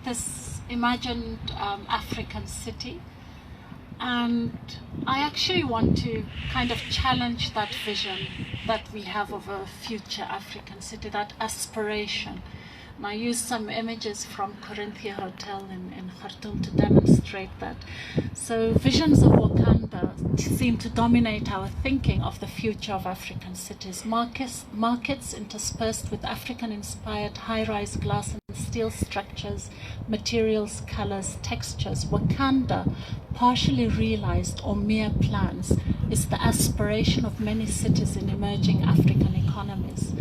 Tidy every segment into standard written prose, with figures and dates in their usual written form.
this imagined African city, and I actually want to kind of challenge that vision that we have of a future African city, that aspiration. And I use some images from Corinthia Hotel in Khartoum to demonstrate that. So visions of Wakanda seem to dominate our thinking of the future of African cities. Markets interspersed with African-inspired high-rise glass and steel structures, materials, colors, textures. Wakanda, partially realized or mere plans, is the aspiration of many cities in emerging African economies.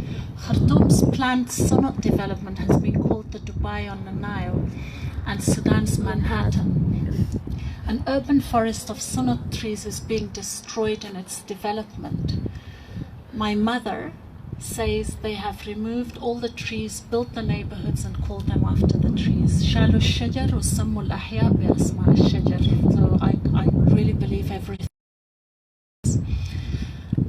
Khartoum's planned Sonot development has been called the Dubai on the Nile and Sudan's Manhattan. An urban forest of Sonot trees is being destroyed in its development. My mother says they have removed all the trees, built the neighborhoods and called them after the trees. شالوا الشجر وسموا الأحياء بأسماء الشجر. So I really believe everything.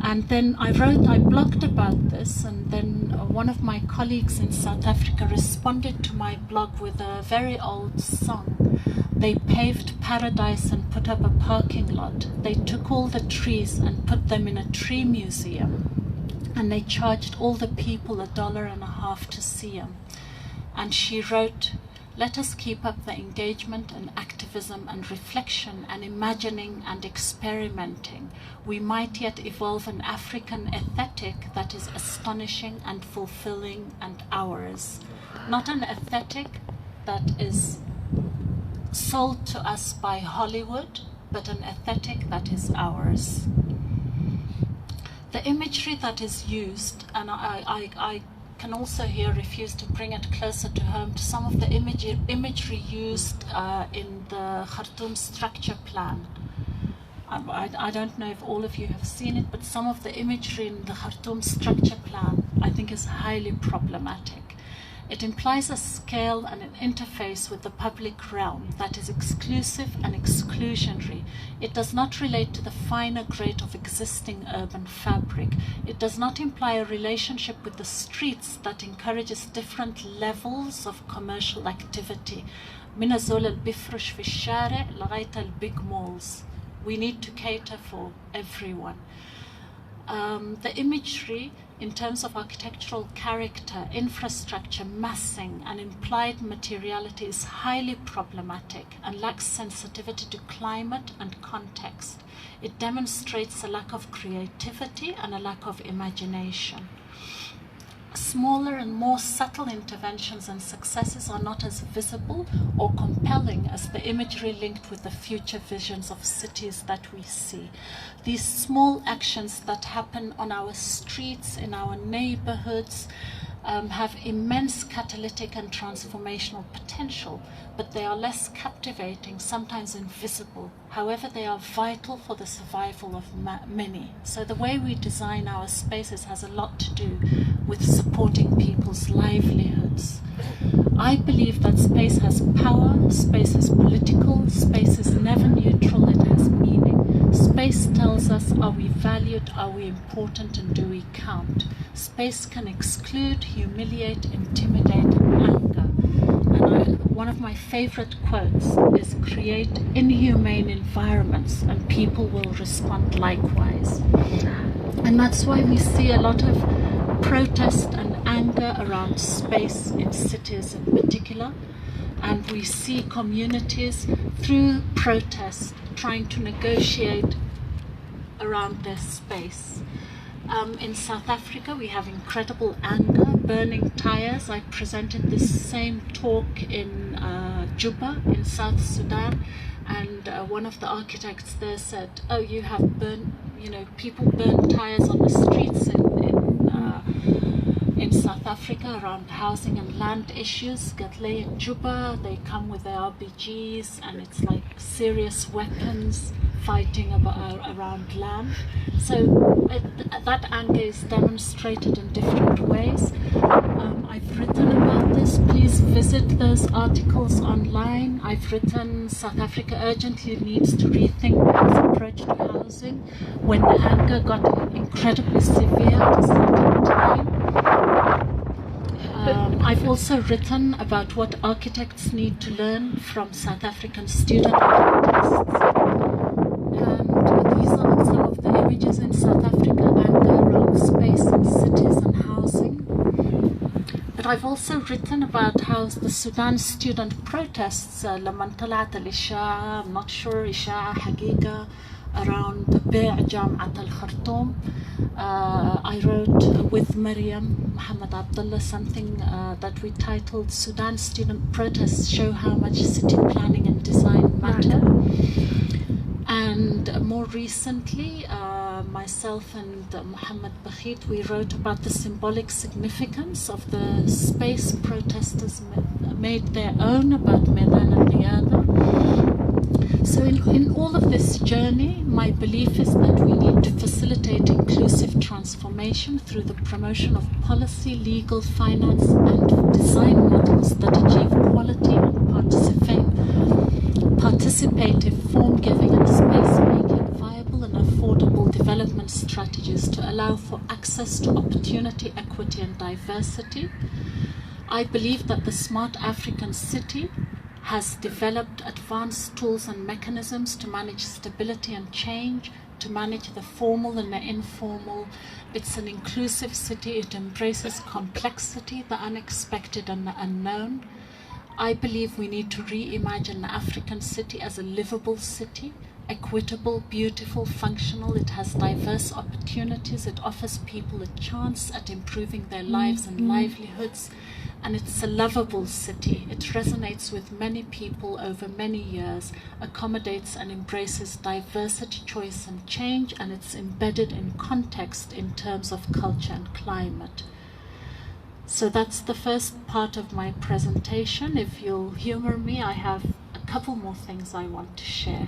And then I blogged about this, and then one of my colleagues in South Africa responded to my blog with a very old song. They paved paradise and put up a parking lot. They took all the trees and put them in a tree museum. And they charged all the people $1.50 to see them. And she wrote, "Let us keep up the engagement and activism and reflection and imagining and experimenting. We might yet evolve an African aesthetic that is astonishing and fulfilling and ours. Not an aesthetic that is sold to us by Hollywood, but an aesthetic that is ours." The imagery that is used, and I can also here refuse to bring it closer to home, to some of the imagery used in the Khartoum structure plan. I don't know if all of you have seen it, but some of the imagery in the Khartoum structure plan I think is highly problematic. It implies a scale and an interface with the public realm that is exclusive and exclusionary. It does not relate to the finer grade of existing urban fabric. It does not imply a relationship with the streets that encourages different levels of commercial activity. من الزول اللي بيفرش في الشارع لغاية البيج malls. We need to cater for everyone. The imagery in terms of architectural character, infrastructure, massing, and implied materiality is highly problematic and lacks sensitivity to climate and context. It demonstrates a lack of creativity and a lack of imagination. Smaller and more subtle interventions and successes are not as visible or compelling as the imagery linked with the future visions of cities that we see. These small actions that happen on our streets, in our neighborhoods, have immense catalytic and transformational potential, but they are less captivating, sometimes invisible. However, they are vital for the survival of many. So the way we design our spaces has a lot to do with supporting people's livelihoods. I believe that space has power, space is political, space is never neutral, it has meaning. Space tells us, are we valued, are we important, and do we count? Space can exclude, humiliate, intimidate, and anger. And one of my favorite quotes is, "Create inhumane environments and people will respond likewise." And that's why we see a lot of protest and anger around space in cities in particular. And we see communities through protest trying to negotiate around their space. In South Africa, we have incredible anger, burning tires. I presented this same talk in Juba in South Sudan, and one of the architects there said, "Oh, you have people burn tires on the streets in South Africa around housing and land issues. Gatley in Juba, they come with their RPGs, and it's like serious weapons fighting around land." So that anger is demonstrated in different ways. I've written about this. Please visit those articles online. I've written, South Africa urgently needs to rethink its approach to housing when the anger got incredibly severe at a certain time. I've also written about what architects need to learn from South African student architects. And these are some of the images in South Africa and around space and cities and housing. But I've also written about how the Sudan student protests, لما طلعت الإشاعة, I'm not sure, إشاعة حقيقة, around بيع جامعة الخرطوم. I wrote with Maryam Muhammad Abdullah something that we titled Sudan Student Protests Show How Much City Planning and Design Matter. And more recently, myself and Muhammad Bakhit, we wrote about the symbolic significance of the space protesters made their own about Meydan al-Riyada. So in all of this journey, my belief is that we need to facilitate inclusive transformation through the promotion of policy, legal, finance, and design models that achieve quality and participative form-giving and space-making, viable and affordable development strategies to allow for access to opportunity, equity, and diversity. I believe that the Smart African City has developed advanced tools and mechanisms to manage stability and change, to manage the formal and the informal. It's an inclusive city. It embraces complexity, the unexpected and the unknown. I believe we need to reimagine the African city as a livable city, equitable, beautiful, functional. It has diverse opportunities. It offers people a chance at improving their lives and livelihoods. And it's a lovable city. It resonates with many people over many years, accommodates and embraces diversity, choice and change, and it's embedded in context in terms of culture and climate. So that's the first part of my presentation. If you'll humor me, I have a couple more things I want to share.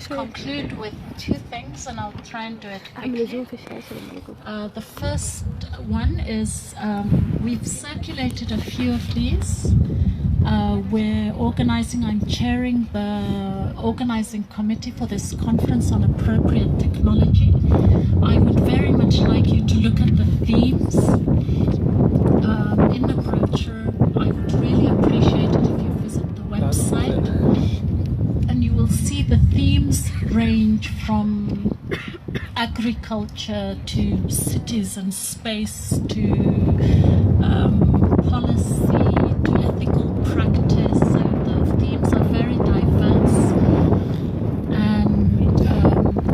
Conclude with two things, and I'll try and do it quickly. The first one is we've circulated a few of these. We're organizing, I'm chairing the organizing committee for this conference on appropriate technology. I would very much like you to look at the themes in the brochure. I would really appreciate it if you visit the website. You will see the themes range from agriculture to cities and space to policy to ethical practice. So the themes are very diverse. And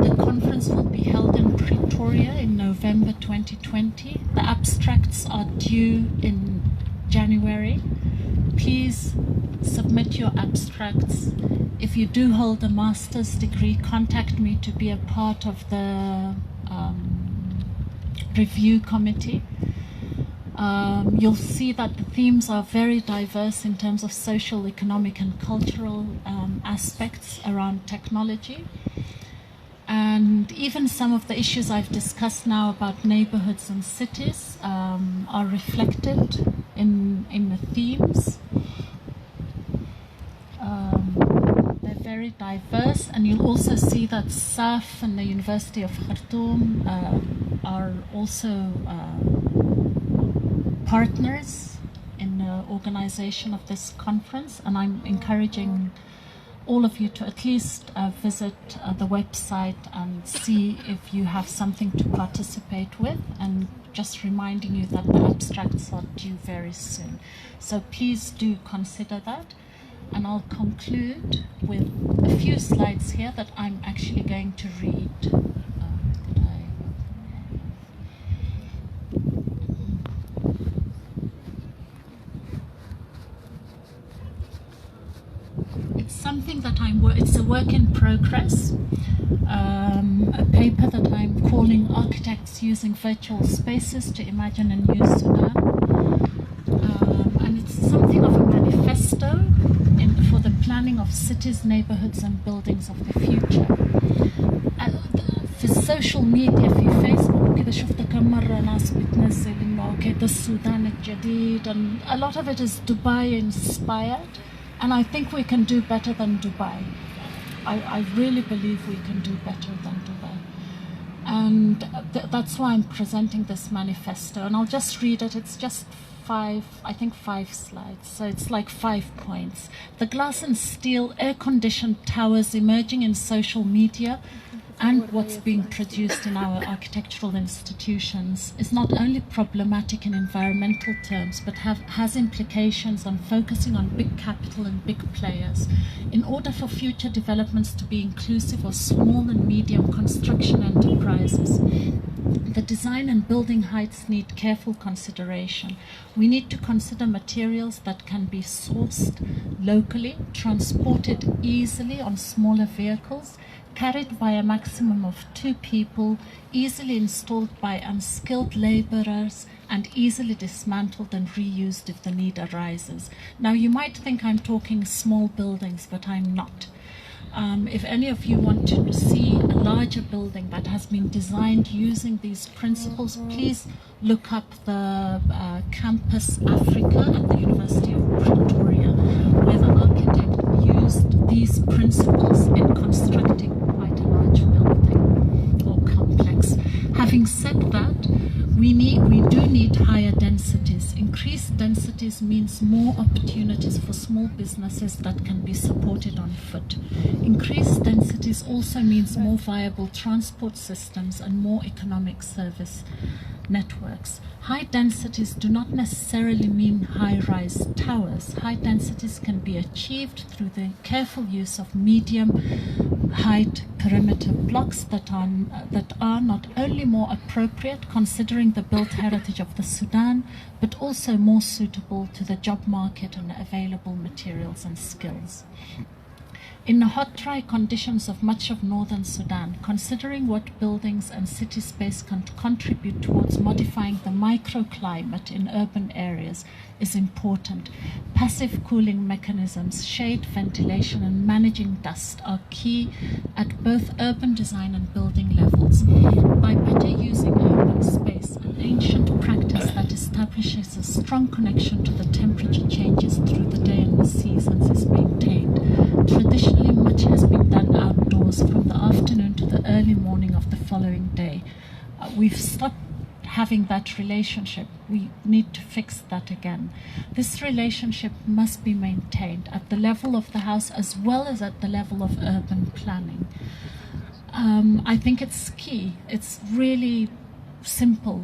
the conference will be held in Pretoria in November 2020. The abstracts are due in January. Please submit your abstracts. If you do hold a master's degree, contact me to be a part of the review committee. You'll see that the themes are very diverse in terms of social, economic and cultural aspects around technology. And even some of the issues I've discussed now about neighborhoods and cities are reflected in the themes. They're very diverse, and you'll also see that SAF and the University of Khartoum are also partners in the organization of this conference, and I'm encouraging all of you to at least visit the website and see if you have something to participate with, and just reminding you that the abstracts are due very soon. So please do consider that. And I'll conclude with a few slides here that I'm actually going to read. It's something that it's a work in progress, a paper that I'm calling Architects Using Virtual Spaces to Imagine and Use Sudan. And it's something of a manifesto for the planning of cities, neighborhoods and buildings of the future. في السوشيال ميديا في فيسبوك كذا شفت كم مرة ناس بتنزل إنه كذا السودان الجديد, and a lot of it is Dubai inspired, and I think we can do better than Dubai. I really believe we can do better than Dubai, and that's why I'm presenting this manifesto, and I'll just read it. It's just five slides, so it's like 5 points. The glass and steel air-conditioned towers emerging in social media and what's being produced in our architectural institutions is not only problematic in environmental terms, but has implications on focusing on big capital and big players. In order for future developments to be inclusive of small and medium construction enterprises, the design and building heights need careful consideration. We need to consider materials that can be sourced locally, transported easily on smaller vehicles, carried by a maximum of 2 people, easily installed by unskilled laborers, and easily dismantled and reused if the need arises. Now, you might think I'm talking small buildings, but I'm not. If any of you want to see a larger building that has been designed using these principles, please look up the Campus Africa at the University of Pretoria, where the architect used these principles in constructing quite a large building or complex. Having said that, we do need higher densities. Increased densities means more opportunities for small businesses that can be supported on foot. Increased densities also means more viable transport systems and more economic service networks. High densities do not necessarily mean high-rise towers. High densities can be achieved through the careful use of medium-height perimeter blocks that are not only more appropriate considering the built heritage of the Sudan, but also more suitable to the job market and available materials and skills. In the hot, dry conditions of much of northern Sudan, considering what buildings and city space can contribute towards modifying the microclimate in urban areas is important. Passive cooling mechanisms, shade, ventilation, and managing dust are key at both urban design and building levels. By better using urban space, an ancient practice that establishes a strong connection to the temperature changes through the day and the seasons is maintained. Traditionally, much has been done outdoors from the afternoon to the early morning of the following day. We've stopped having that relationship. We need to fix that again. This relationship must be maintained at the level of the house as well as at the level of urban planning. I think it's key. It's really simple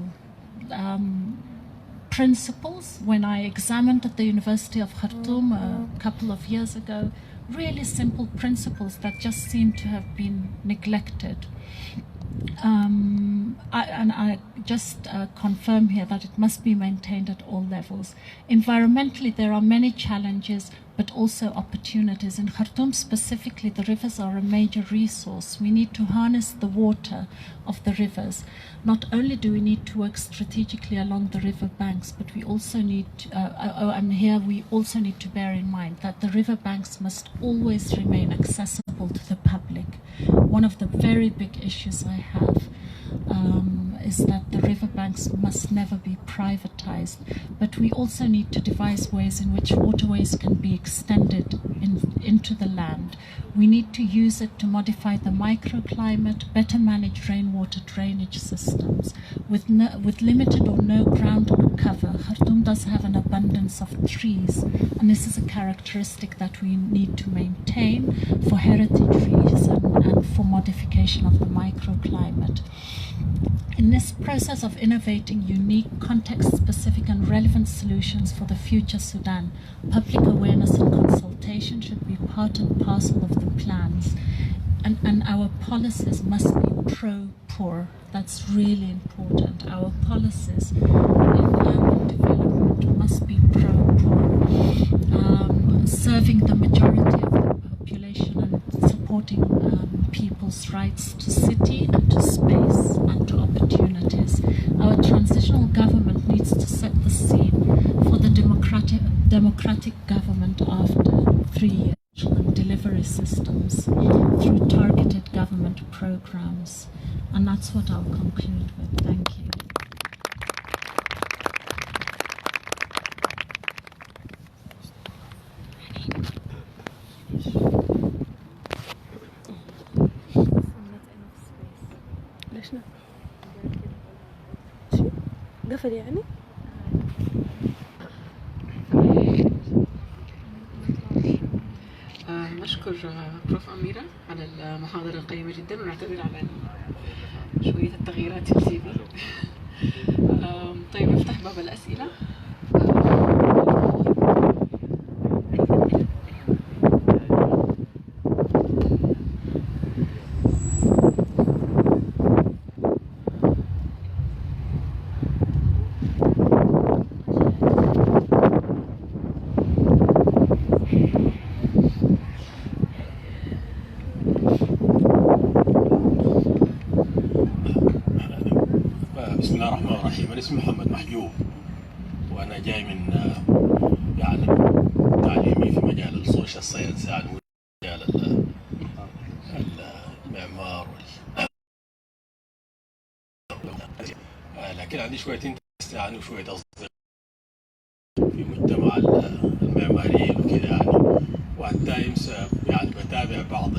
principles. When I examined at the University of Khartoum a couple of years ago, really simple principles that just seem to have been neglected. I just confirm here that it must be maintained at all levels. Environmentally, there are many challenges, but also opportunities. In Khartoum specifically, the rivers are a major resource. We need to harness the water of the rivers. Not only do we need to work strategically along the river banks, but we also need we also need to bear in mind that the river banks must always remain accessible to the public. One of the very big issues I have is that the riverbanks must never be privatized, but we also need to devise ways in which waterways can be extended into the land. We need to use it to modify the microclimate, better manage rainwater drainage systems. With limited or no ground cover, Khartoum does have an abundance of trees, and this is a characteristic that we need to maintain for heritage reasons and for modification of the microclimate. In this process of innovating unique, context-specific and relevant solutions for the future Sudan, public awareness and consultation should be part and parcel of the plans. And our policies must be pro-poor. That's really important. Our policies in urban development must be pro-poor, serving the majority of the population exploration and supporting people's rights to city and to space and to opportunities. Our transitional government needs to set the scene for the democratic government after 3 years and delivery systems through targeted government programs. And that's what I'll conclude with. Thank you. قفل يعني؟ نشكر بروف أميرة على المحاضرة القيمة جدا، ونعتذر على شوية التغييرات في السي في. طيب نفتح باب الأسئلة. بسم الله الرحمن الرحيم. أنا اسمي محمد محجوب، وأنا جاي من يعني تعليمي في مجال السوشيال ساينس، يعني مجال المعمار لكن عندي شوية انترست يعني وشوية أصدقاء في مجتمع المعماريين وكذا يعني، وأت تايمز يعني بتابع بعض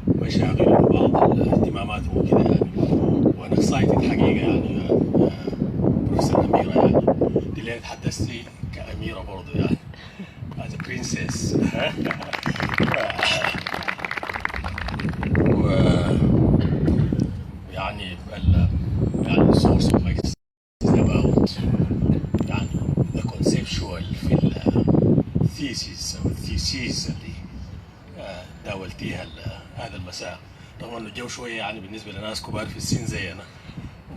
المشاغل وبعض الاهتماماتهم وكذا يعني، وأنا اكسايتد حقيقة يعني بروفيسور أميرة، يعني دي اللي تحدثتي كأميرة برضه يعني as a princess. و يعني يعني source of my is about يعني the conceptual في الثيسيس أو الثيسيس اللي داولتيها هذا المساء. طبعا الجو شويه يعني بالنسبه لناس كبار في السن زي انا،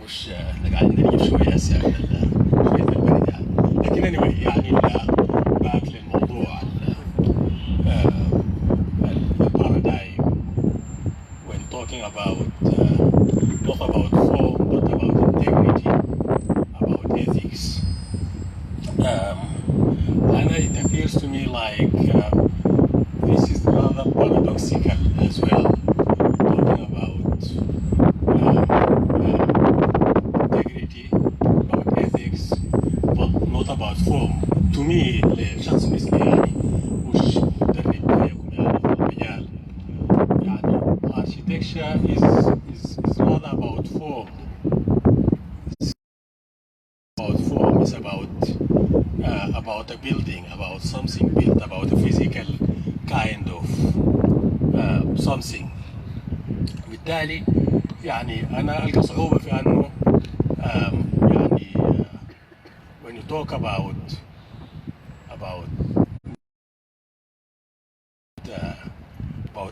مش احنا قاعدين نجيب شويه هسه من شويه البرد يعني. لكن anyway يعني باك للموضوع البارادايم when talking about not about form but about integrity, about ethics. And it appears to me like this is rather paradoxical as well, talking about integrity, about ethics, but not about form. To me, لشخص مثلي يعني وش مدرب زيكم يعني في المجال، يعني architecture is rather about form. It's about a building, about something built, about a physical kind of something. بالتالي يعني أنا ألقى صعوبة في أنه يعني when you talk about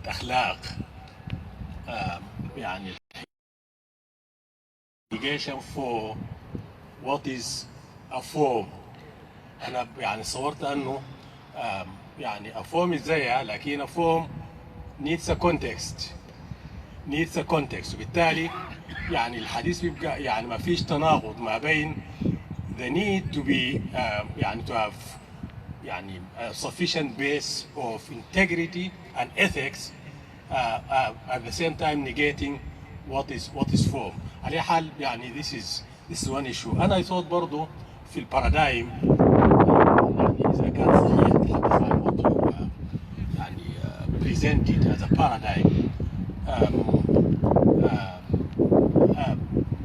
أخلاق يعني investigation for what is a form. أنا يعني صورت أنه يعني a form إزاي، لكن a form needs a context. وبالتالي يعني الحديث بيبقى يعني ما فيش تناقض ما بين the need to be يعني to have يعني a sufficient base of integrity and ethics at the same time negating what is form. على حال يعني this is one issue. أنا thought برضو في البارادايم يعني إذا كان صحيح تحدث عن موضوع يعني presented as a paradigm,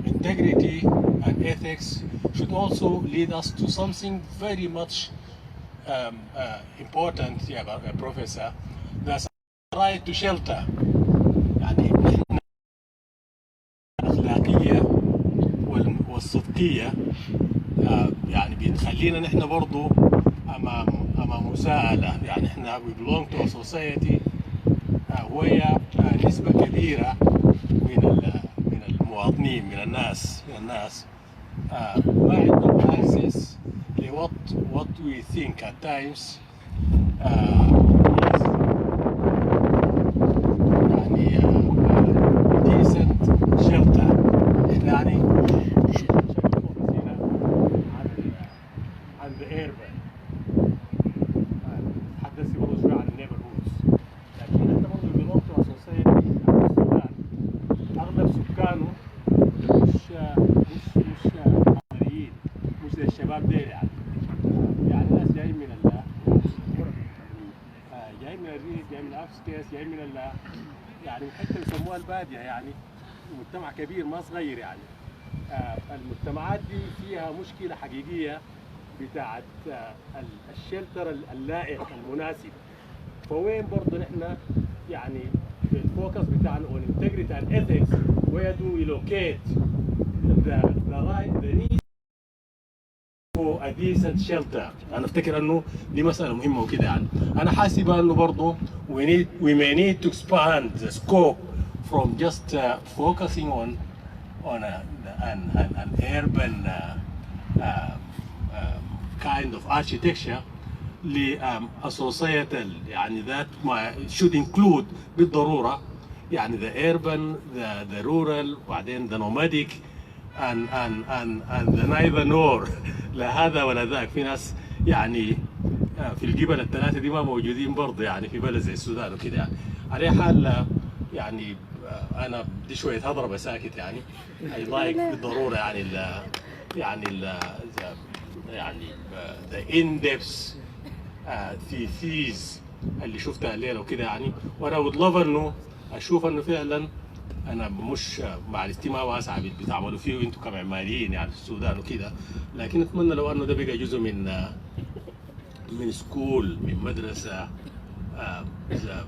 integrity and ethics should also lead us to something very much important, Professor. That's right to shelter. يعني الأخلاقية والصدقية يعني بتخلينا نحن برضو أمام مساءلة. يعني احنا we belong to a society وهي نسبة كبيرة من المواطنين من الناس ما عندهم access what we think at times is الشباب ديل يعني ناس جايين من جاي من الريف، جاي من الابسكيس، جاي من يعني حتى يسموها الباديه، يعني مجتمع كبير ما صغير يعني. المجتمعات دي فيها مشكله حقيقيه بتاعت الشلتر اللائق المناسب. فوين برضه نحن يعني الفوكس بتاعنا on integrity and ethics, where do we locate the need for a decent shelter. انا افتكر انه دي مساله مهمه وكده يعني. انا حاسب انه برضه we may need to expand the scope from just focusing on an urban kind of architecture a societal يعني that should include بالضروره يعني the urban, the rural, وبعدين the nomadic and the neither nor. لا هذا ولا ذاك. في ناس يعني في الجبل الثلاثه دي ما موجودين برضه يعني في بلد زي السودان وكده يعني. على حال يعني انا بدي شويه هضرب ساكت يعني. I like بالضروره يعني يعني the in-depth theses اللي شفتها الليله وكده يعني. وانا would love انه اشوف انه فعلا انا مش مع الاجتماع واسع بتعملوا فيه انتم كمعماريين يعني في السودان وكده، لكن اتمنى لو انه ده بقى جزء من سكول، من مدرسه اذا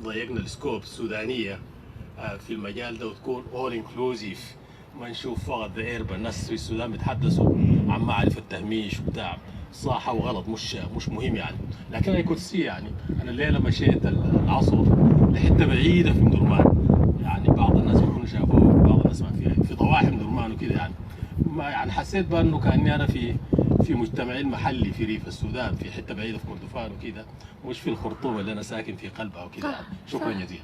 ضيقنا السكوب السودانيه في المجال ده وتكون all inclusive. ما نشوف فقط ذا الناس في السودان بيتحدثوا عن معرفه التهميش وبتاع صح وغلط، مش مهم يعني. لكن انا كنت يعني انا الليله مشيت العصر لحته بعيده في مدرمان، يعني بعض الناس بيكونوا شافوه، بعض الناس ما في ضواحي مدرمان وكده يعني. ما يعني حسيت بانه كاني انا في مجتمعي المحلي في ريف السودان، في حته بعيده في كردفان وكده، مش في الخرطوم اللي انا ساكن في قلبها وكده يعني. شكرا جزيلا.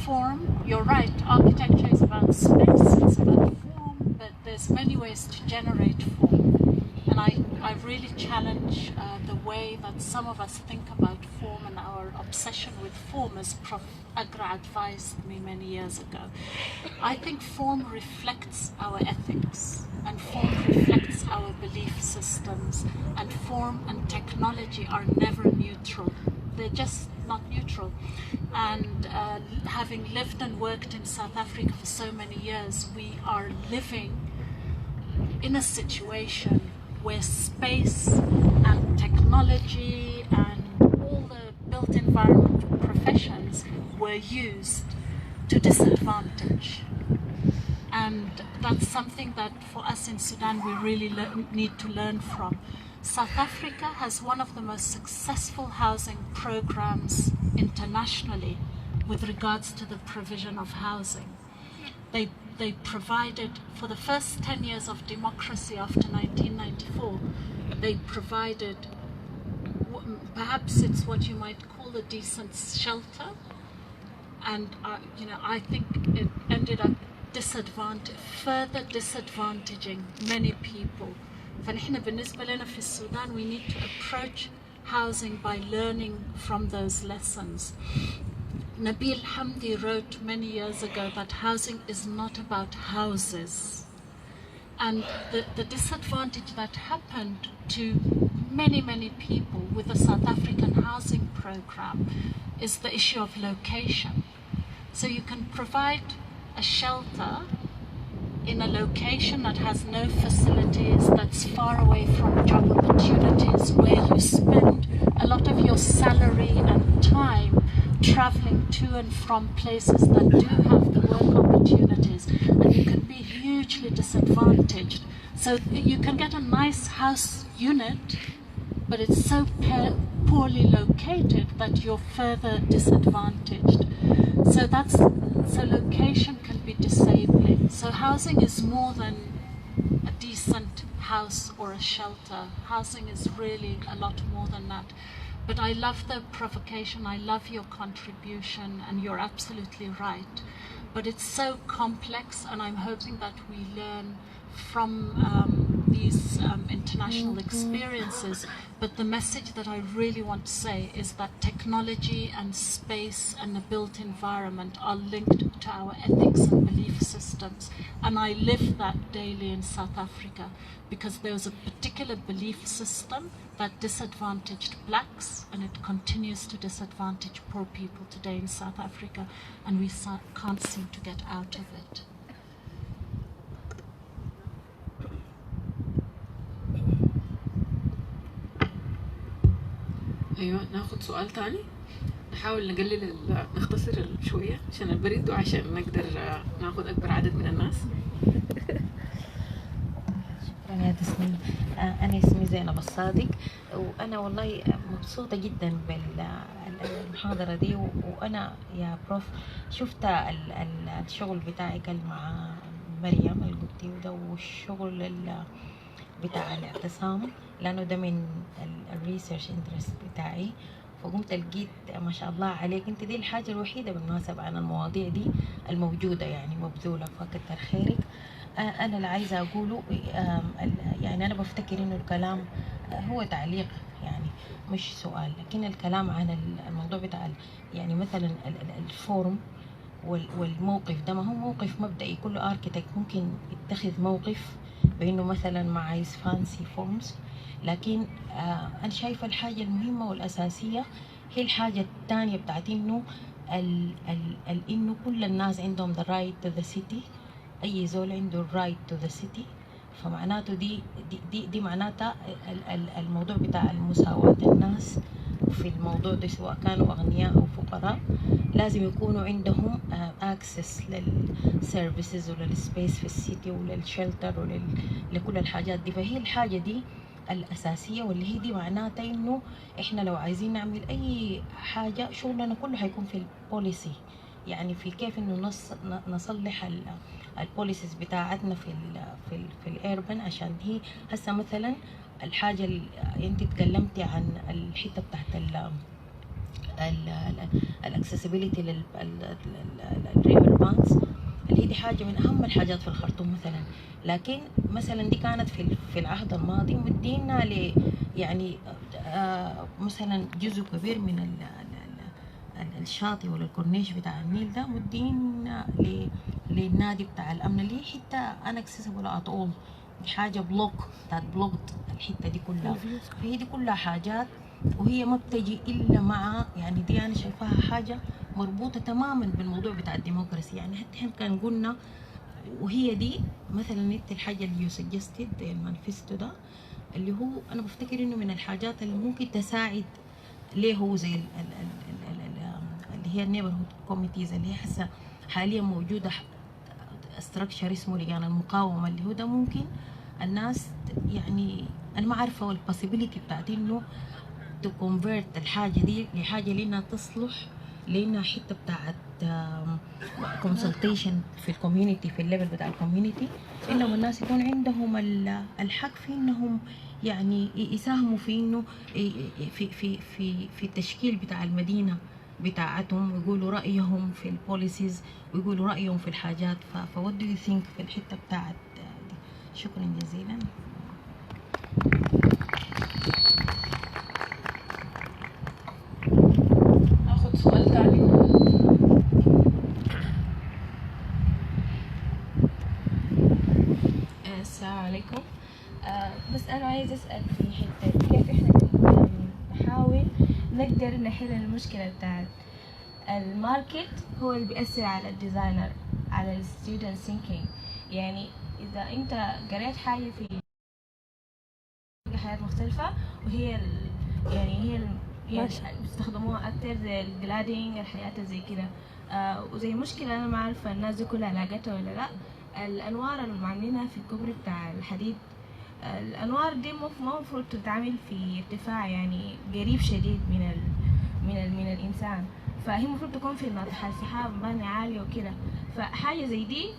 Form, you're right, architecture is about space, it's about form, but there's many ways to generate form. And I really challenge the way that some of us think about form and our obsession with form, as Prof. Agra advised me many years ago. I think form reflects our ethics, and form reflects our belief systems, and form and technology are never neutral. They're just not neutral. And having lived and worked in South Africa for so many years, we are living in a situation where space and technology and all the built environment professions were used to disadvantage. And that's something that for us in Sudan we really need to learn from. South Africa has one of the most successful housing programs internationally with regards to the provision of housing. They provided, for the first 10 years of democracy after 1994, they provided, perhaps it's what you might call a decent shelter, and I think it ended up further disadvantaging many people. فنحن بالنسبة لنا في السودان we need to approach housing by learning from those lessons. Nabil Hamdi wrote many years ago that housing is not about houses. And the disadvantage that happened to many people with the South African housing program is the issue of location. So you can provide a shelter in a location that has no facilities, that's far away from job opportunities, where you spend a lot of your salary and time traveling to and from places that do have the work opportunities, and you can be hugely disadvantaged. So you can get a nice house unit, but it's so poorly located that you're further disadvantaged. So location can be disabling. So housing is more than a decent house or a shelter. Housing is really a lot more than that. But I love the provocation, I love your contribution, and you're absolutely right. But it's so complex, and I'm hoping that we learn from these international experiences. But the message that I really want to say is that technology and space and the built environment are linked to our ethics and belief systems. And I live that daily in South Africa, because there was a particular belief system that disadvantaged blacks, and it continues to disadvantage poor people today in South Africa, and we can't seem to get out of it. ايوه، ناخد سؤال تاني. نحاول نختصر شويه عشان البريد وعشان نقدر ناخد اكبر عدد من الناس. شكرا يا تسنيم. انا اسمي زينب الصادق، وانا والله مبسوطه جدا بالمحاضره دي. وانا يا بروف شفت الشغل بتاعك مع مريم القبطي ده، والشغل بتاع الاعتصام، لانه ده من الريسيرش انترست بتاعي. فقمت لقيت ما شاء الله عليك، انت دي الحاجه الوحيده بالمناسبه عن المواضيع دي الموجوده يعني مبذوله، فكتر خيرك. انا اللي عايزه اقوله يعني انا بفتكر انه الكلام هو تعليق يعني مش سؤال، لكن الكلام عن الموضوع بتاع يعني مثلا الفورم والموقف ده، ما هو موقف مبدئي. كل اركيتكت ممكن يتخذ موقف بانه مثلا ما عايز فانسي فورمز، لكن انا شايفه الحاجه المهمه والاساسيه هي الحاجه الثانيه بتاعت انه انه كل الناس عندهم the right to the city. اي زول عنده right to the city، فمعناته دي معناتها الموضوع بتاع المساواة الناس في الموضوع ده، سواء كانوا أغنياء أو فقراء، لازم يكونوا عندهم access للسيرفيسز وللسبيس في السيتي وللشلتر ولكل الحاجات دي. فهي الحاجة دي الأساسية، واللي هي دي معناتها إنه إحنا لو عايزين نعمل أي حاجة شغلنا كله هيكون في البوليسي، يعني في كيف إنه نصلح البوليسيز بتاعتنا في الاربن. عشان هي هسه مثلا الحاجه اللي انت تكلمتي عن الحته بتاعت الاكسسبيليتي للريفر بانكس، اللي هي دي حاجه من اهم الحاجات في الخرطوم مثلا. لكن مثلا دي كانت في العهد الماضي مدينا يعني مثلا جزء كبير من الشاطئ ولا الكورنيش بتاع النيل ده مدين للنادي بتاع الامن، اللي هي حته انكسسبل ات اول، حاجه بلوكت الحته دي كلها. فهي دي كلها حاجات، وهي ما بتجي الا مع يعني دي انا شايفاها حاجه مربوطه تماما بالموضوع بتاع الديمقراسي. يعني حتى احنا كان قلنا، وهي دي مثلا انت الحاجه اللي يو سجستد المانيفستو ده، اللي هو انا بفتكر انه من الحاجات اللي ممكن تساعد ليه هو زي اللي هي النيبرهود كوميتيز اللي هي هسه حاليا موجوده استراكشر اسمه لجان المقاومه، اللي هو ده ممكن الناس يعني انا ما عارفه البوسيبيليتي بتاعت انه تو كونفيرت الحاجه دي لحاجه لانها تصلح لانها حته بتاعت كونسلتيشن في الكوميونتي، في الليفل بتاع الكوميونتي، انهم الناس يكون عندهم الحق في انهم يعني يساهموا في انه في التشكيل بتاع المدينه بتاعتهم، ويقولوا رايهم في البوليسيز ويقولوا رايهم في الحاجات. فوات دو يو ثينك في الحته بتاعت دي؟ شكرا جزيلا. ناخد سؤال تاني. السلام عليكم. بس أنا عايز أسأل في حتة كيف إحنا نحاول نقدر نحل المشكلة بتاعت الماركت هو اللي بيأثر على الديزاينر، على الستودنت ثينكينج. يعني إذا أنت قريت حاجة في حاجات مختلفة وهي يعني بيستخدموها أكتر زي الجلادينج، الحياة زي كده. وزي مشكلة أنا ما عارفة الناس دي كلها لاقتها ولا لأ، الأنوار اللي عاملينها في الكوبري بتاع الحديد. الأنوار دي مفروض تتعمل في ارتفاع يعني قريب شديد من الإنسان، فهي المفروض تكون في ناطحات سحاب مباني عالية وكده. فحاجة زي دي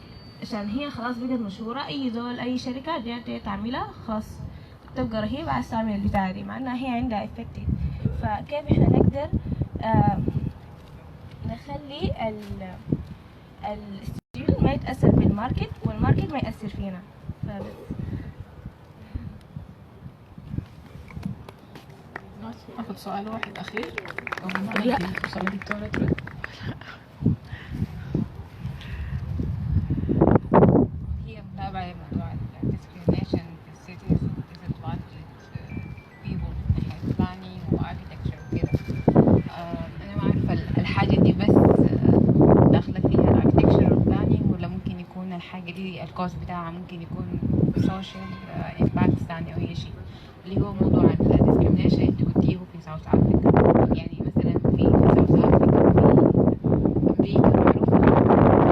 عشان هي خلاص بقت مشهورة، أي زول أي شركة جات تعملها خلاص تبقى رهيبة، عايز تعمل البتاعة دي مع إنها هي عندها effective فكيف احنا نقدر نخلي الستودنت ما يتأثر بالماركت والماركت ما يأثر فينا. ناخذ سؤال واحد أخير. لا. فرصة للدكتورة ترد. هي متابعة لموضوع discrimination في cities disadvantaged people من ناحية planning و architecture وكده. أنا ما عارفة الحاجة دي بس داخلة فيها ال architecture و planning، ولا ممكن يكون الحاجة دي الكوست بتاعها ممكن يكون social impacts تاني أو أي شيء، اللي هو موضوع ال discrimination اللي قلتيه في South Africa. يعني مثلا في South Africa في أمريكا معروفة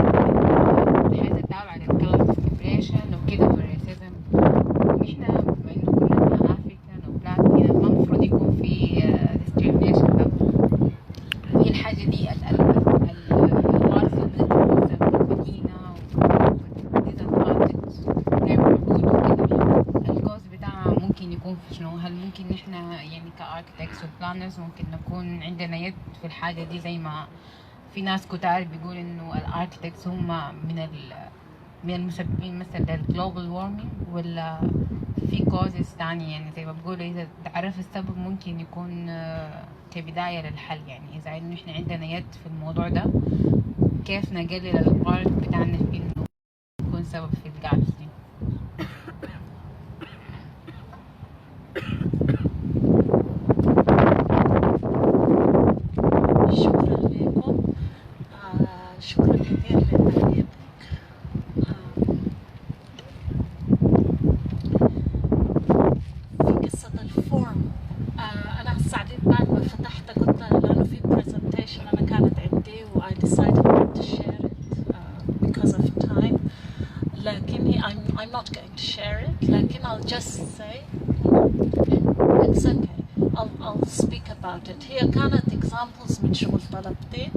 الحياة التابعة للكلاس discrimination وكده والريسيزم. إحنا بما إنه كلنا أفريكان وبلاك هنا ما المفروض يكون في discrimination ده. هي الحاجة دي الوارثة بدأت تتوسع في المدينة disadvantaged neighborhood وكده. الكوز بتاعها ممكن يكون في شنو؟ هل ممكن نحنا يعني كاركتكتس وبلانرز ممكن نكون عندنا يد في الحاجة دي، زي ما في ناس كتار بيقول إنه الاركتكتس هم من المسببين مثلا للجلوبال وارمينج، ولا في كوزز تانية؟ يعني زي ما بقولوا إذا تعرف السبب ممكن يكون كبداية للحل. يعني إذا إنه إحنا عندنا يد في الموضوع ده، كيف نقلل البارت بتاعنا في إنه يكون سبب في الجابس دي؟ شكرا لكم. شكرا كثير للتعليق. في قصة الفورم، أنا سعيد بعد ما فتحتها كنت لأنه في presentation أنا كانت عندي و I decided not to share it because of time. لكن I'm not going to share it. لكن I'll just say it's okay. I'll speak about it. هي كانت examples من شغل طلبتي.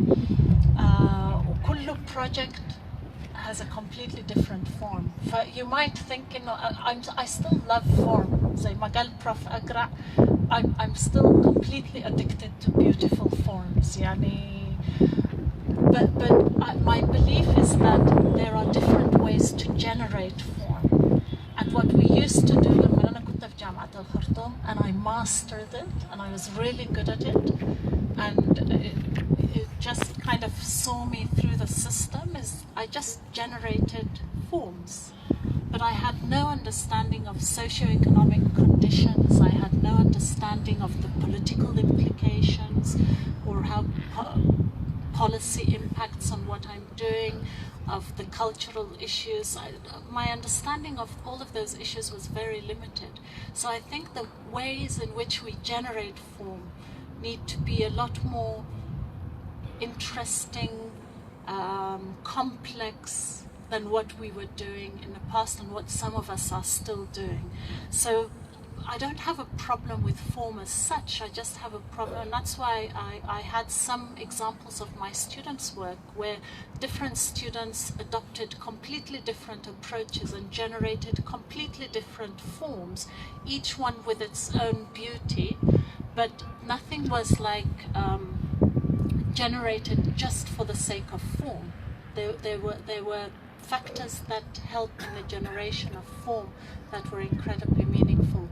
وكل project has a completely different form. You might think, you know, I still love form. زي ما قال Prof أقرع, I'm still completely addicted to beautiful forms. يعني, but my belief is that there are different ways to generate form. And what we used to do لما أنا كنت في جامعة الخرطوم, and I mastered it, and I was really good at it, and it just kind of saw me through the system, is I just generated forms. But I had no understanding of socioeconomic conditions, I had no understanding of the political implications, or how policy impacts on what I'm doing, of the cultural issues. My understanding of all of those issues was very limited. So I think the ways in which we generate form need to be a lot more interesting, complex than what we were doing in the past and what some of us are still doing. So I don't have a problem with form as such, I just have a problem, and that's why I had some examples of my students' work where different students adopted completely different approaches and generated completely different forms, each one with its own beauty, but nothing was like generated just for the sake of form. There were factors that helped in the generation of form that were incredibly meaningful.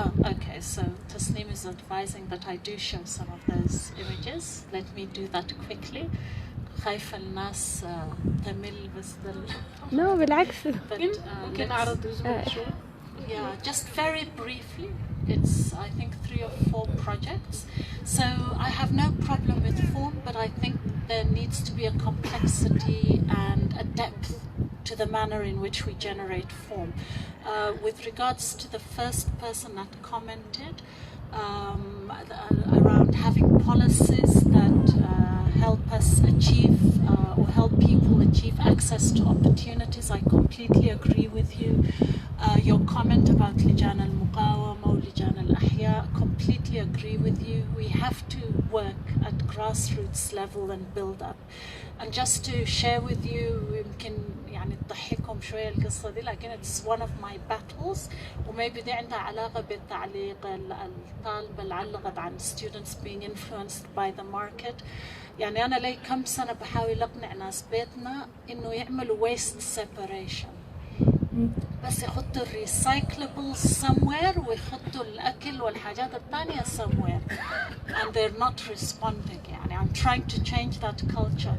Oh, okay, so Tasneem is advising that I do show some of those images. Let me do that quickly. خايفة الناس تمل بس No, بالعكس. ممكن أعرض جزء شو؟ Yeah, just very briefly. It's, I think, 3 or 4 projects. So I have no problem with form, but I think there needs to be a complexity and a depth to the manner in which we generate form. With regards to the first person that commented around having policies that help us achieve or help people achieve access to opportunities, I completely agree with you. Your comment about لجان المقاومة ولجان الأحياء, completely totally agree with you. We have to work at grassroots level and build up. And just to share with you, يمكن يعني تضحكم شوية القصة دي، لكن it's one of my battles، وmaybe دي عندها علاقة بالتعليق الطالبة اللي علقت عن students being influenced by the market. يعني أنا لي كم سنة بحاول أقنع ناس بيتنا إنه يعملوا waste separation، بس يحطوا recyclables somewhere ويحطوا الأكل والحاجات الثانية somewhere and they're not responding. يعني I'm trying to change that culture.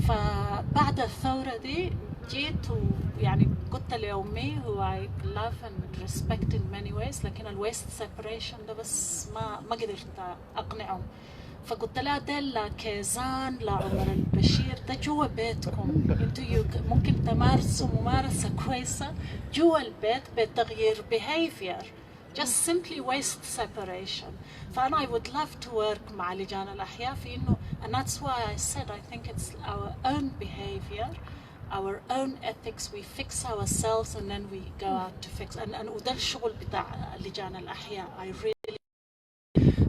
فبعد الثورة دي جيت ويعني قلت لأمي who I love and respect in many ways، لكن waste separation ده بس ما قدرت أقنعهم. فقلت لها ده لا كيزان لا عمر البشير، ده جوا بيتكم، انتوا ممكن تمارسوا ممارسة كويسة جوا البيت بتغيير behavior، just simply waste separation. فأنا I would love to work مع لجان الأحياء في إنه and that's why I said I think it's our own behavior, our own ethics, we fix ourselves and then we go out to fix وده الشغل بتاع لجان الأحياء. I really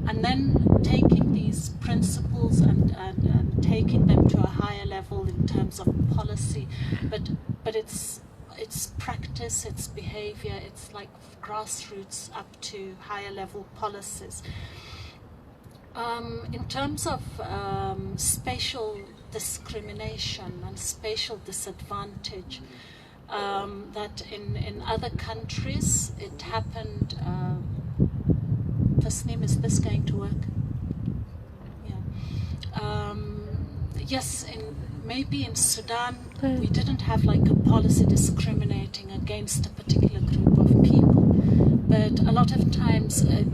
and then taking these principles and taking them to a higher level in terms of policy, but it's practice, it's behavior, it's like grassroots up to higher level policies. In terms of spatial discrimination and spatial disadvantage, that in other countries it happened. Tasneem, is this going to work? Yeah. Yes, maybe in Sudan we didn't have like a policy discriminating against a particular group of people, but a lot of times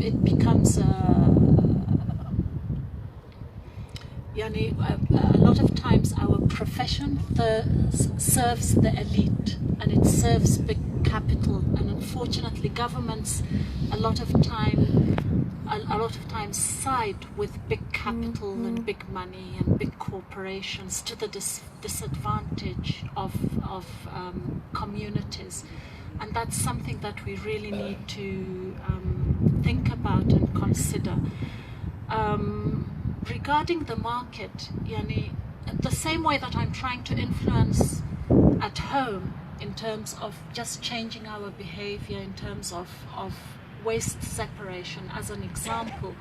it becomes a lot of times our profession serves the elite and it serves big capital, and unfortunately governments a lot of times side with big capital and big money and big corporations to the disadvantage of communities, and that's something that we really need to think about and consider. Regarding the market, the same way that I'm trying to influence at home in terms of just changing our behavior, in terms of waste separation, as an example,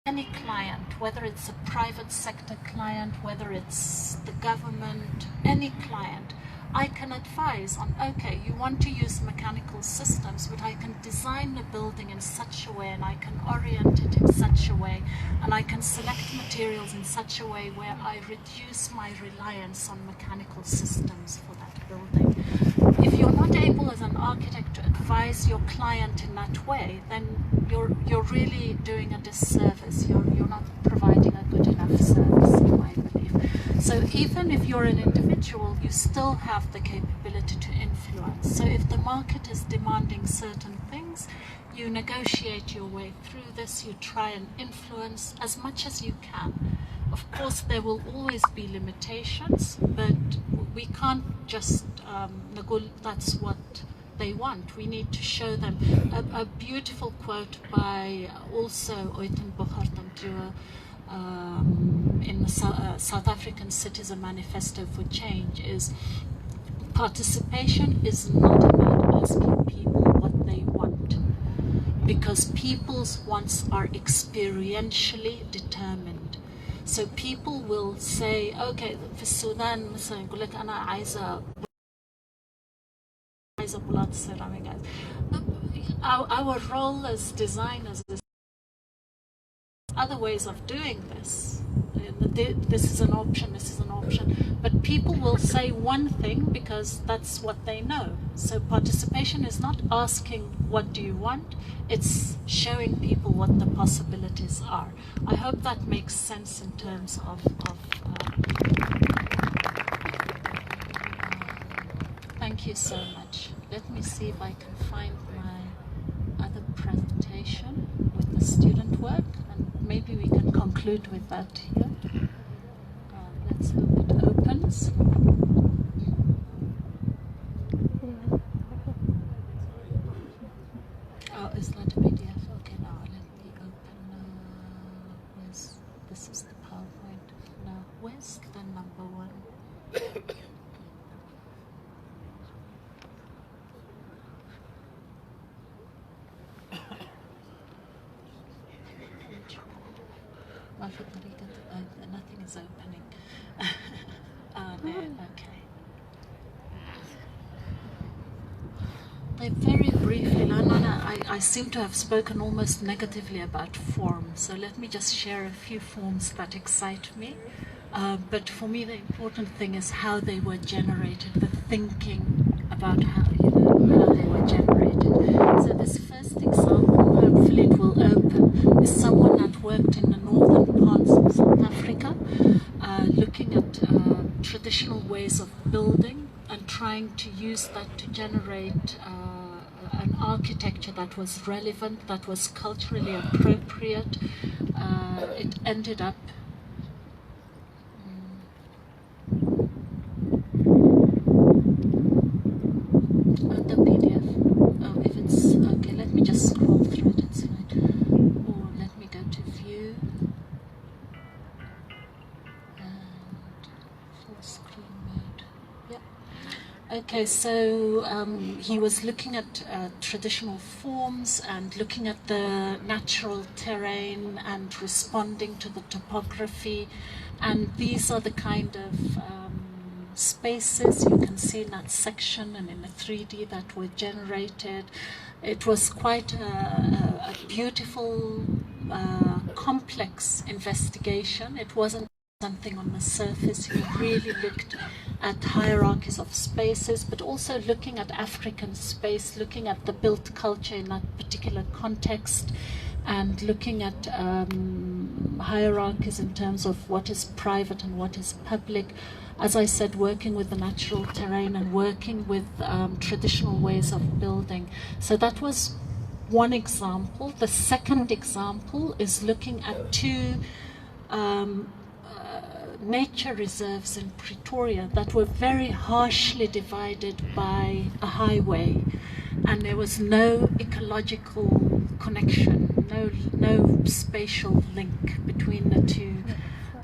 any client, whether it's a private sector client, whether it's the government, any client, I can advise on, okay, you want to use mechanical systems, but I can design the building in such a way and I can orient it in such a way and I can select materials in such a way where I reduce my reliance on mechanical systems for that building. If you're not able as an architect to advise your client in that way, then you're really doing a disservice. You're not providing a good enough service, in my belief. So even if you're an individual, you still have the capability to influence. So if the market is demanding certain things, you negotiate your way through this, you try and influence as much as you can. Of course, there will always be limitations, but we can't just that's what they want. We need to show them. A beautiful quote by also Oyten Bokhartamjua in the South African Citizen Manifesto for Change is, participation is not about asking people what they want, because people's wants are experientially determined. So people will say, okay, في السودان مثلا يقول لك أنا عايزة بلاط سيراميك. Our role as designers is other ways of doing this. This is an option, this is an option. But people will say one thing because that's what they know. So participation is not asking what do you want, it's showing people what the possibilities are. I hope that makes sense in terms of thank you so much. Let me see if I can find my other presentation with the student work, and maybe we can conclude with that here. Let's hope it opens. Oh, is that a PDF? Okay, now let me this is the PowerPoint. No, where's the number one? Nothing is opening. There, okay. Very briefly, I seem to have spoken almost negatively about forms, so let me just share a few forms that excite me. But for me, the important thing is how they were generated, the thinking about how they were generated. So this first example, hopefully it will open, is someone that worked in the northern parts of South Africa, looking at traditional ways of building and trying to use that to generate an architecture that was relevant, that was culturally appropriate. It ended up the PDF. Oh, if it's okay, let me just scroll through it. It's fine. Or let me go to view and full screen mode. Yeah. Okay, so he was looking at traditional forms and looking at the natural terrain and responding to the topography, and these are the kind of spaces you can see in that section and in the 3D that were generated. It was quite a beautiful, complex investigation. It wasn't something on the surface. He really looked at hierarchies of spaces, but also looking at African space, looking at the built culture in that particular context, and looking at hierarchies in terms of what is private and what is public. As I said, working with the natural terrain and working with traditional ways of building. So that was one example. The second example is looking at two nature reserves in Pretoria that were very harshly divided by a highway, and there was no ecological connection, no spatial link between the two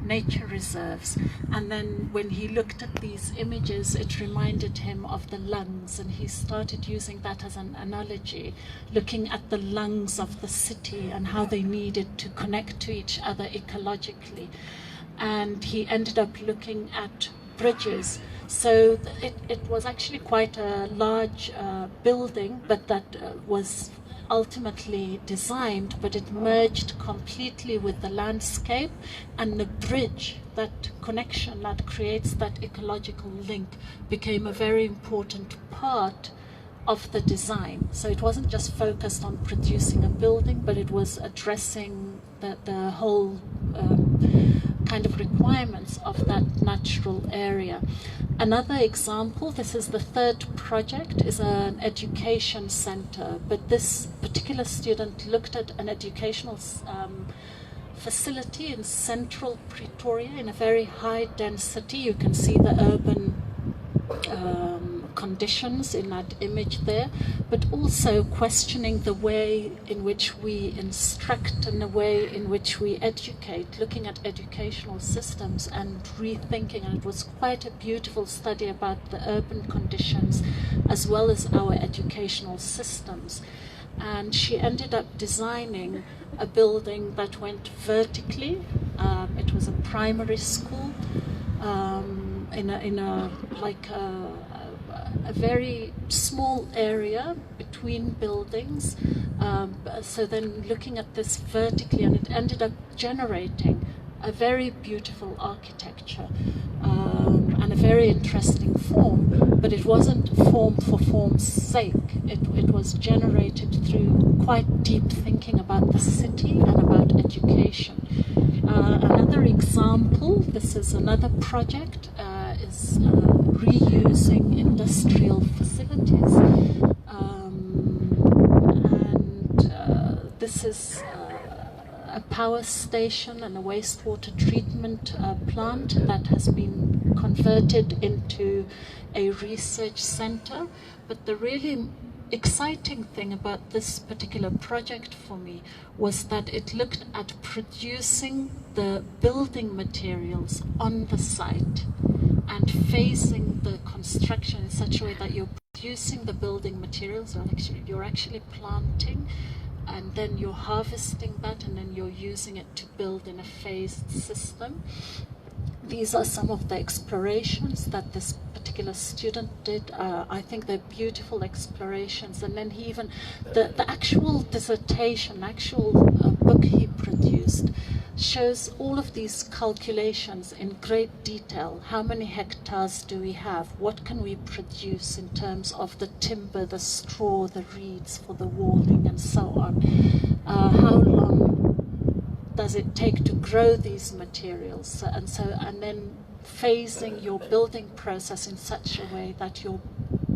nature reserves. And then when he looked at these images, it reminded him of the lungs, and he started using that as an analogy, looking at the lungs of the city and how they needed to connect to each other ecologically. And he ended up looking at bridges. So it was actually quite a large building, but that was ultimately designed, but it merged completely with the landscape, and the bridge, that connection that creates that ecological link, became a very important part of the design. So it wasn't just focused on producing a building, but it was addressing the whole kind of requirements of that natural area. Another example, this is the third project, is an education center, but this particular student looked at an educational facility in central Pretoria in a very high density. You can see the urban conditions in that image there, but also questioning the way in which we instruct and the way in which we educate, looking at educational systems and rethinking. And it was quite a beautiful study about the urban conditions as well as our educational systems. And she ended up designing a building that went vertically. It was a primary school in a very small area between buildings. So then looking at this vertically, and it ended up generating a very beautiful architecture and a very interesting form, but it wasn't form for form's sake. It was generated through quite deep thinking about the city and about education. Another example, this is another project, is reusing industrial facilities. This is a power station and a wastewater treatment plant that has been converted into a research center. But the really exciting thing about this particular project for me was that it looked at producing the building materials on the site and phasing the construction in such a way that you're producing the building materials, you're actually planting, and then you're harvesting that, and then you're using it to build in a phased system. These are some of the explorations that this particular student did. I think they're beautiful explorations. And then he even, the actual dissertation, actual book he produced shows all of these calculations in great detail. How many hectares do we have? What can we produce in terms of the timber, the straw, the reeds for the walling, and so on? How long does it take to grow these materials? And then phasing your building process in such a way that you're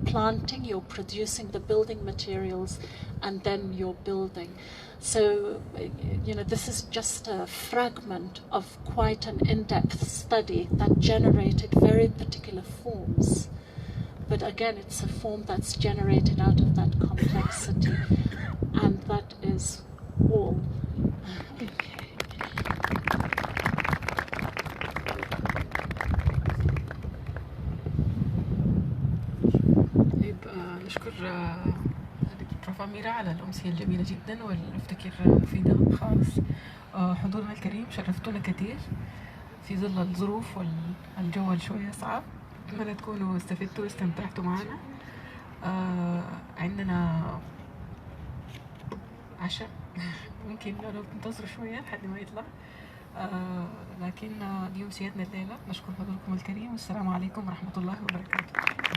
planting, you're producing the building materials, and then you're building. So, this is just a fragment of quite an in-depth study that generated very particular forms. But again, it's a form that's generated out of that complexity, and that is all. نشكر بروف أميرة على الأمسية الجميلة جدا والأفتكر مفيدة خالص. حضورنا الكريم شرفتونا كثير في ظل الظروف والجو شوية صعب. أتمنى تكونوا استفدتوا واستمتعتوا معنا. عندنا عشاء ممكن لو تنتظروا شوية لحد ما يطلع. لكن دي أمسيتنا الليلة. نشكر حضوركم الكريم والسلام عليكم ورحمة الله وبركاته.